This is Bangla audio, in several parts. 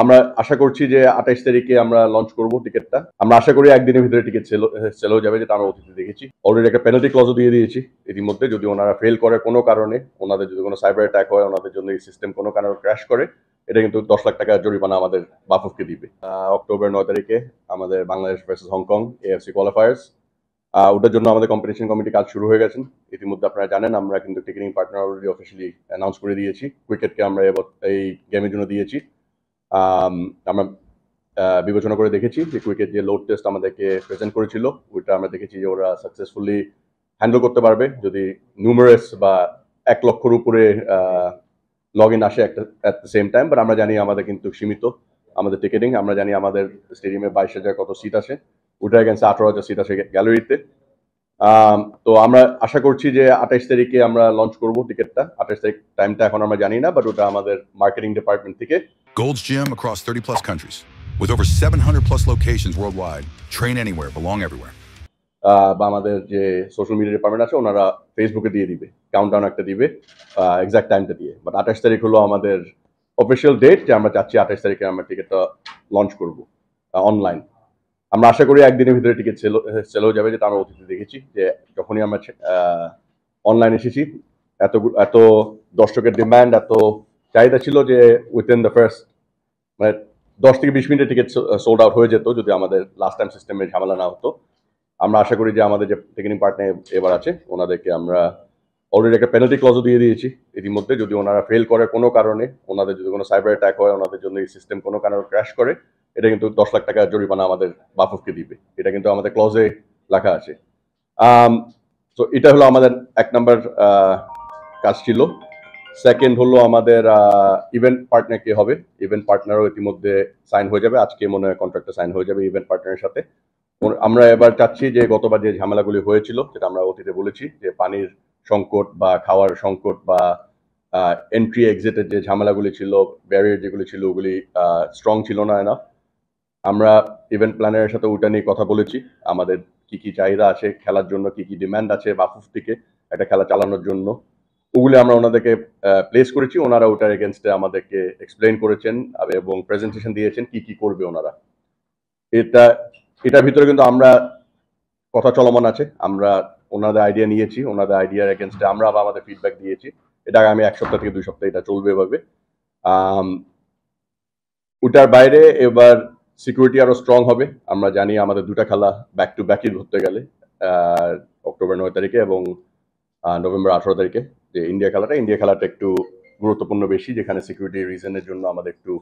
আমরা আশা করছি যে ২৮ তারিখে আমরা লঞ্চ করব টিকেটটা। আমরা আশা করি একদিনের ভিতরে টিকেট সেল হয়ে যাবে, যেটা আমরা অতীতে দেখেছি। অলরেডি একটা পেনাল্টি ক্লজও দিয়ে দিয়েছি ইতিমধ্যে। যদি ওনারা ফেল করে কোনো কারণে, ওনাদের যদি কোনো সাইবার অ্যাটাক হয়, ওনাদের জন্য এই সিস্টেম কোনো কারণে ক্র্যাশ করে, এটা কিন্তু ১০ লাখ টাকা জরিমানা আমাদের বাফুফকে দিবে। অক্টোবর ৯ তারিখে আমাদের Bangladesh versus Hong Kong AFC qualifiers. ওটার জন্য আমাদের কম্পিটিশন কমিটি কাজ শুরু হয়ে গেছেন। ইতিমধ্যে আপনারা জানেন আমরা কিন্তু ticketing partner already officially announce করে দিয়েছি। ক্রিকেটকে আমরা এই গেমের জন্য দিয়েছি। আমরা বিবেচনা করে দেখেছি যে কুইকের যে লোড টেস্ট আমাদেরকে প্রেজেন্ট করেছিল, ওইটা আমরা দেখেছি যে ওরা সাকসেসফুলি হ্যান্ডেল করতে পারবে যদি নিউমারাস বা ১ লক্ষর উপরে লগ ইন আসে at the same time. But আমরা জানি আমাদের কিন্তু সীমিত আমাদের টিকেটিং। আমরা জানি আমাদের স্টেডিয়ামে ২২,০০০ কত সিট আছে, ওটার এগেন্সে ১৮,০০০ সিট আছে গ্যালারিতে। তো আমরা আশা করছি যে ২৮ তারিখে আমরা লঞ্চ করব টিকেটটা। ২৮ তারিখ টাইমটা এখন আমরা জানি না, বাট ওটা আমাদের মার্কেটিং ডিপার্টমেন্ট থেকে। Gold's Gym across 30 plus countries. With over 700 plus locations worldwide. Train anywhere, belong everywhere. বা আমাদের যে সোশ্যাল মিডিয়া ডিপার্টমেন্ট আছে, ওনারা ফেসবুকে দিয়ে দিবে, কাউন্টডাউন একটা দিবে এক্সাক্ট টাইমটা দিয়ে। বাট ২৮ তারিখ হলো আমাদের অফিসিয়াল ডেট, যে আমরা চাচ্ছি ২৮ তারিখে আমরা টিকিটটা লঞ্চ করব অনলাইন। আমরা আশা করি একদিনের ভিতরে টিকিট সেল হয়ে যাবে, যেটা আমরা অতীতে দেখেছি যে যখনই আমরা অনলাইন এসেছি, এত দর্শকের ডিমান্ড, এত চাহিদা ছিল যে উইথিন দ্য ফার্স্ট মানে ১০ থেকে ২০ মিনিটে টিকিট সোল্ড আউট হয়ে যেত, যদি আমাদের লাস্ট টাইম সিস্টেমে ঝামেলা না হতো। আমরা আশা করি যে আমাদের যে টিকেটিং পার্টনার এবার আছে, ওনাদেরকে আমরা অলরেডি একটা পেনাল্টি ক্লজও দিয়ে দিয়েছি ইতিমধ্যে। যদি ওনারা ফেল করে কোনো কারণে, ওনাদের যদি কোনো সাইবার অ্যাটাক হয়, ওনাদের জন্য এই সিস্টেম কোনো কারণে ক্র্যাশ করে, এটা কিন্তু ১০ লাখ টাকা জরিমানা আমাদের বাফুফকে দিবে। এটা কিন্তু আমাদের ক্লজে লেখা আছে। তো এটা হলো আমাদের ১ নাম্বার কাজ ছিল। সেকেন্ড হলো আমাদের ইভেন্ট পার্টনার কে হবে। ইভেন্ট পার্টনারও ইতিমধ্যে সাইন হয়ে যাবে। আজকে মনে হয় কন্ট্রাক্টটা সাইন হয়ে যাবে ইভেন্ট পার্টনারের সাথে। আমরা এবার চাচ্ছি যে গতবার যে ঝামেলাগুলি হয়েছিল, যেটা আমরা অতীতে বলেছি যে পানির সংকট বা খাওয়ার সংকট বা এন্ট্রি এক্সিটের যে ঝামেলাগুলি ছিল, ব্যারিয়ার যেগুলি ছিল, ওগুলি স্ট্রং ছিল না এনাফ। আমরা ইভেন্ট প্ল্যানারের সাথে ওটা নিয়ে কথা বলেছি, আমাদের কি কি চাহিদা আছে খেলার জন্য, কি কি ডিমান্ড আছে বাফুফ থেকে একটা খেলা চালানোর জন্য, ওগুলি আমরা ওনাদেরকে প্লেস করেছি। ওনারা ওটার এগেনস্টে আমাদেরকে এক্সপ্লেন করেছেন এবং প্রেজেন্টেশন দিয়েছেন কি কি করবে ওনারা। এটার ভিতরে কিন্তু আমরা কথা চলমান আছে। আমরা ওনাদের আইডিয়া নিয়েছি, ওনাদের আইডিয়ার এগেনস্টে আমরা আবার আমাদের ফিডব্যাক দিয়েছি। এটা আগামী ১ সপ্তাহ থেকে ২ সপ্তাহ এটা চলবে এভাবে। ওটার বাইরে এবার সিকিউরিটি আরো স্ট্রং হবে। আমরা জানি আমাদের ২টা খেলা ব্যাক টু ব্যাকই ধরতে গেলে, অক্টোবর ৯ তারিখে এবং নভেম্বর ১৮ তারিখে। যে ইন্ডিয়া খেলাটা একটু গুরুত্বপূর্ণ বেশি, যেখানে সিকিউরিটি রিজনের জন্য আমাদের একটু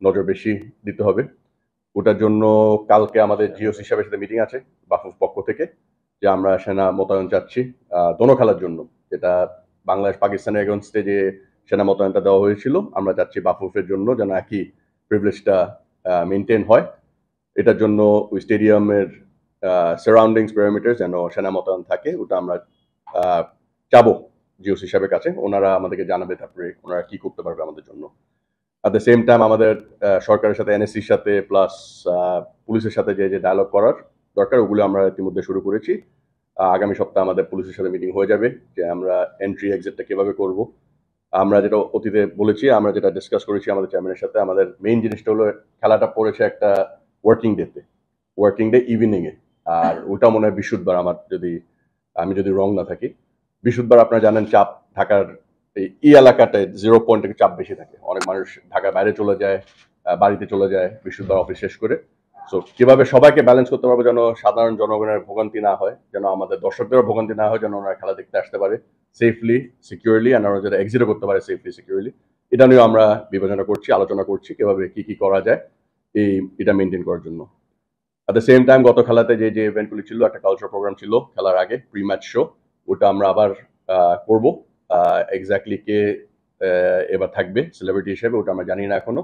নজর বেশি দিতে হবে। ওটার জন্য কালকে আমাদের জিওসি সাহেবের সাথে মিটিং আছে বাফুফ পক্ষ থেকে, যে আমরা সেনা মোতায়েন চাচ্ছি দোনো খেলার জন্য। যেটা বাংলাদেশ পাকিস্তানের এগেনস্টে যে সেনা মোতায়েনটা দেওয়া হয়েছিল, আমরা চাচ্ছি বাফুফের জন্য যেন একই প্রিভিলেজটা মেনটেন হয়। এটার জন্য ওই স্টেডিয়ামের সারাউন্ডিংস প্যারামিটার যেন সেনা মোতায়েন থাকে, ওটা আমরা চাবো জিওসি সাহেবের কাছে। ওনারা আমাদেরকে জানাবে তারপরে ওনারা কি করতে পারবে আমাদের জন্য। অ্যাট দ্য সেম টাইম আমাদের সরকারের সাথে, এনএসসির সাথে, প্লাস পুলিশের সাথে যে ডায়ালগ করার দরকার, ওগুলো আমরা ইতিমধ্যে শুরু করেছি। আগামী সপ্তাহে আমাদের পুলিশের সাথে মিটিং হয়ে যাবে যে আমরা এন্ট্রি এক্সিটটা কিভাবে করব। আমরা যেটা অতীতে বলেছি, আমরা যেটা ডিসকাস করেছি আমাদের চেয়ারম্যানের সাথে, আমাদের মেইন জিনিসটা হলো খেলাটা পড়েছে একটা ওয়ার্কিং ডে ইভিনিংয়ে। আর ওটা মনে হয় বৃহস্পতিবার, আমি যদি রং না থাকি। বৃহস্পতিবার আপনারা জানেন চাপ ঢাকার এই এলাকাটায় 0 পয়েন্ট থেকে চাপ বেশি থাকে। অনেক মানুষ ঢাকার বাইরে চলে যায়, বাড়িতে চলে যায় বৃহস্পতিবার অফিস শেষ করে। সো কিভাবে সবাইকে ব্যালেন্স করতে পারবো যেন সাধারণ জনগণের ভোগান্তি না হয়, যেন আমাদের দর্শকদেরও ভোগান্তি না হয়, যেন ওনারা খেলা দেখতে আসতে পারে সেফলি সিকিউরলি, আর ওরা যেটা এক্সিটও করতে পারে সেফলি সিকিউরলি। এটা নিয়েও আমরা আলোচনা করছি কিভাবে কি করা যায় এটা মেনটেন করার জন্য। অ্যাট দ্য সেম টাইম গত খেলাতে যে ইভেন্টগুলি ছিল, একটা কালচার প্রোগ্রাম ছিল খেলার আগে, প্রি ম্যাচ শো, ওটা আমরা আবার করবো। এক্স্যাক্টলি কে এবার থাকবে সেলিব্রিটি হিসেবে ওটা আমরা জানি না এখনো,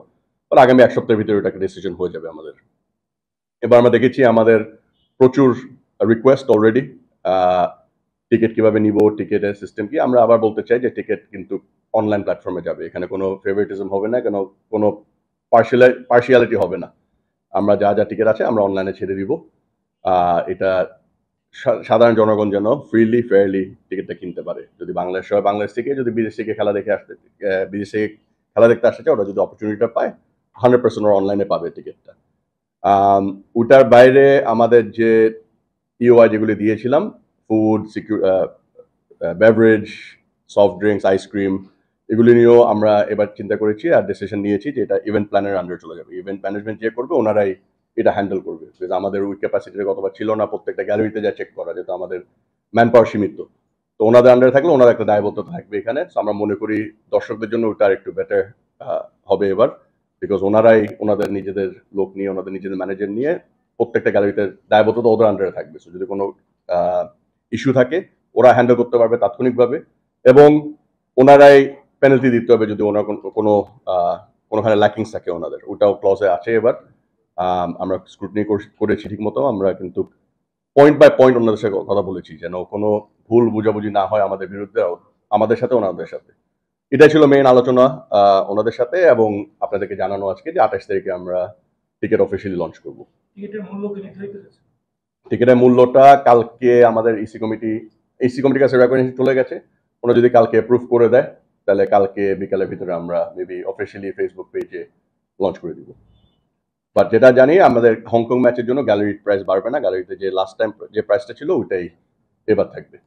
আগামী ১ সপ্তাহের ভিতরে ওটাকে ডিসিশন হয়ে যাবে আমাদের। এবার আমরা দেখেছি আমাদের প্রচুর রিকোয়েস্ট অলরেডি, টিকিট কিভাবে নিব, টিকিটের সিস্টেম কি। আমরা আবার বলতে চাই যে টিকিট কিন্তু অনলাইন প্ল্যাটফর্মে যাবে, এখানে কোনো ফেভারিটিজম হবে না, কোনো পার্সিয়ালিটি হবে না। আমরা যা টিকিট আছে আমরা অনলাইনে ছেড়ে দিব। এটা সাধারণ জনগণ যেন ফ্রিলি ফেয়ারলি টিকিটটা কিনতে পারে। যদি বাংলাদেশ হয় বাংলাদেশ থেকে, যদি বিদেশ থেকে খেলা দেখতে আসতে চায়, ওরা যদি অপরচুনিটিটা পায়, 100% ওরা অনলাইনে পাবে টিকিটটা। ওটার বাইরে আমাদের যে ইউআই যেগুলি দিয়েছিলাম, food, beverage, soft drinks, ice cream, এগুলি নিয়েও আমরা এবার চিন্তা করেছি আর ডিসিশন নিয়েছি যে এটা ইভেন্ট প্ল্যানের আন্ডারে চলে যাবে। ইভেন্ট ম্যানেজমেন্ট যে করবে ওনারাই এটা হ্যান্ডেল করবে, বিকজ আমাদের ওই ক্যাপাসিটির গতবার ছিল না প্রত্যেকটা গ্যালারিতে যা চেক করা, যেহেতু আমাদের ম্যান পাওয়ার সীমিত। তো ওনাদের আন্ডারে থাকলে ওনার একটা দায়বদ্ধতা থাকবে এখানে। তো আমরা মনে করি দর্শকদের জন্য ওটা একটু বেটার হবে এবার, বিকজ ওনারাই ওনাদের নিজেদের লোক নিয়ে, ওনাদের নিজেদের ম্যানেজার নিয়ে প্রত্যেকটা গ্যালারিতে দায়বদ্ধতা ওদের আন্ডারে থাকবে। সো যদি কোনো ইস্যু থাকে ওরা হ্যান্ডেল করতে পারবে তাৎক্ষণিকভাবে, এবং ওনারাই পেনাল্টি দিতে হবে যদি ওনার কোনোখানে ল্যাকিংস থাকে ওনাদের, ওটাও ক্লজে আছে এবার। আমরা স্ক্রুটিনি করেছি ঠিক মতো, আমরা কিন্তু পয়েন্ট বাই পয়েন্ট ওনাদের সাথে কথা বলেছি যেন কোনো ভুল বুঝাবুঝি না হয় আমাদের বিরুদ্ধে, আমাদের সাথে ওনাদের সাথে। এটাই ছিল মেইন আলোচনা ওনাদের সাথে, এবং আপনাদেরকে জানানো আজকে যে 28 তারিখে আমরা টিকিট অফিসিয়ালি লঞ্চ করব। টিকিটের মূল্যটা কালকে আমাদের ইসি কমিটির কাছে রেকমেন্ডেশন চলে গেছে। ওরা যদি কালকে অ্যাপ্রুভ করে দেয় তাহলে কালকে বিকালের ভিতরে আমরা মেবি অফিসিয়ালি ফেসবুক পেজে লঞ্চ করে দিব। বাট যেটা জানি আমাদের হংকং ম্যাচের জন্য গ্যালারির প্রাইস বাড়বে না, গ্যালারিতে যে লাস্ট টাইম যে প্রাইসটা ছিল ওইটাই এবার থাকবে।